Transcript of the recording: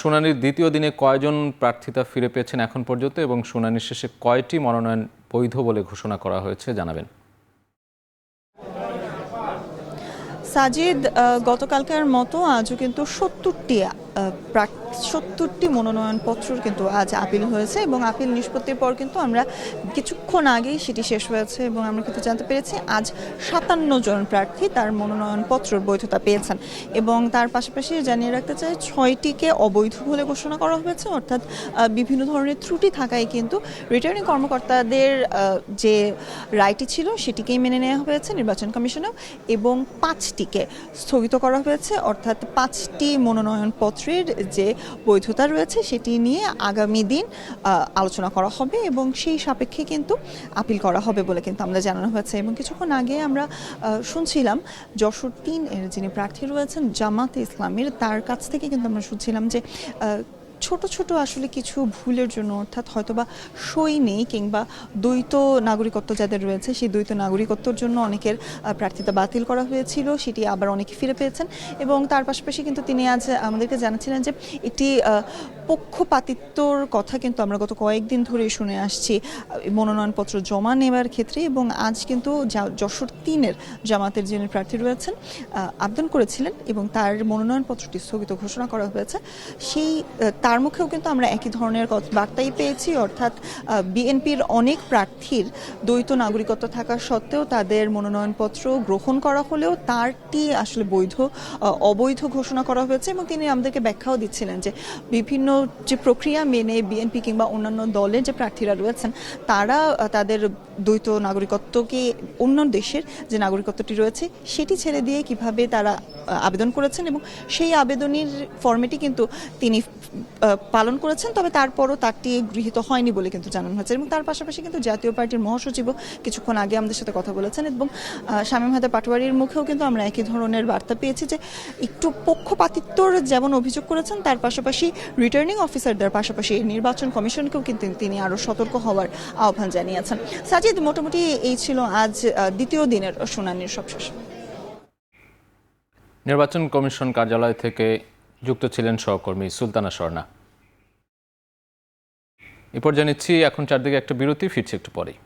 শুনানির দ্বিতীয় দিনে কয়জন প্রার্থিতা ফিরে পেয়েছেন এখন পর্যন্ত এবং শুনানির শেষে কয়টি মনোনয়ন বৈধ বলে ঘোষণা করা হয়েছে জানাবেন। সাজিদ, গতকালকার মতো আজও কিন্তু 70টি মনোনয়নপত্র কিন্তু আজ আপিল হয়েছে এবং আপিল নিষ্পত্তির পর কিন্তু আমরা কিছুক্ষণ আগেই সেটি শেষ হয়েছে এবং আমরা কিন্তু জানতে পেরেছি আজ 57 জন প্রার্থী তার মনোনয়নপত্রের বৈধতা পেয়েছেন এবং তার পাশাপাশি জানিয়ে রাখতে চাই 6টিকে অবৈধ বলে ঘোষণা করা হয়েছে, অর্থাৎ বিভিন্ন ধরনের ত্রুটি থাকায় কিন্তু রিটার্নিং কর্মকর্তাদের যে রায়টি ছিল সেটিকেই মেনে নেওয়া হয়েছে নির্বাচন কমিশনেও, এবং 5টিকে স্থগিত করা হয়েছে, অর্থাৎ 5টি মনোনয়নপত্রের যে বৈধতা রয়েছে সেটি নিয়ে আগামী দিন আলোচনা করা হবে এবং সেই সাপেক্ষে কিন্তু আপিল করা হবে বলে কিন্তু আমরা জানানো হয়েছে। এবং কিছুক্ষণ আগে আমরা শুনছিলাম যশোর 3 এর যিনি প্রার্থী রয়েছেন জামাতে ইসলামের, তার কাছ থেকে কিন্তু আমরা শুনছিলাম যে ছোট ছোট আসলে কিছু ভুলের জন্য, অর্থাৎ হয়তোবা সই নেই কিংবা দ্বৈত নাগরিকত্ব যাদের রয়েছে সেই দ্বৈত নাগরিকত্বর জন্য অনেকের প্রার্থিতা বাতিল করা হয়েছিল, সেটি আবার অনেকে ফিরে পেয়েছেন। এবং তার পাশাপাশি কিন্তু তিনি আজ আমাদেরকে জানাচ্ছিলেন যে একটি পক্ষপাতিত্বর কথা কিন্তু আমরা গত কয়েকদিন ধরে শুনে আসছি মনোনয়নপত্র জমা নেওয়ার ক্ষেত্রে, এবং আজ কিন্তু যশোর 3 এর জামাতের যিনি প্রার্থী রয়েছেন আবেদন করেছিলেন এবং তার মনোনয়নপত্রটি স্থগিত ঘোষণা করা হয়েছে। সেই তার মুখেও কিন্তু আমরা একই ধরনের বার্তাই পেয়েছি, অর্থাৎ বিএনপির অনেক প্রার্থীর দ্বৈত নাগরিকত্ব থাকা সত্ত্বেও তাদের মনোনয়নপত্র গ্রহণ করা হলেও তারটি আসলে অবৈধ ঘোষণা করা হয়েছে। এবং তিনি আমাদেরকে ব্যাখ্যাও দিচ্ছিলেন যে বিভিন্ন যে প্রক্রিয়া মেনে বিএনপি কিংবা অন্যান্য দলের যে প্রার্থীরা রয়েছেন তারা তাদের দ্বৈত নাগরিকত্বকে অন্য দেশের যে নাগরিকত্বটি রয়েছে সেটি ছেড়ে দিয়ে কিভাবে তারা আবেদন করেছেন এবং সেই আবেদনের ফরম্যাটই কিন্তু তিনি পালন করেছেন, তবে তারপরও তারটি গৃহীত হয়নি বলে কিন্তু জানানো হয়েছে। এবং তার পাশাপাশি কিন্তু জাতীয় পার্টির মহাসচিবও কিছুক্ষণ আগে আমাদের সাথে কথা বলেছেন এবং শামীম হায়দার পাটোয়ারির মুখেও কিন্তু আমরা একই ধরনের বার্তা পেয়েছি যে একটু পক্ষপাতিত্বর যেমন অভিযোগ করেছেন তার পাশাপাশি রিটার্নিং অফিসারদের পাশাপাশি নির্বাচন কমিশনকেও কিন্তু তিনি আরও সতর্ক হওয়ার আহ্বান জানিয়েছেন। সাজিদ, মোটামুটি এই ছিল আজ দ্বিতীয় দিনের শুনানির সবশেষ। নির্বাচন কমিশন কার্যালয় থেকে যুক্ত ছিলেন সহকর্মী সুলতানা স্বর্ণা। এরপর জানিচ্ছি এখন চারদিকে একটা বিরতি, ফিরছে একটু পরেই।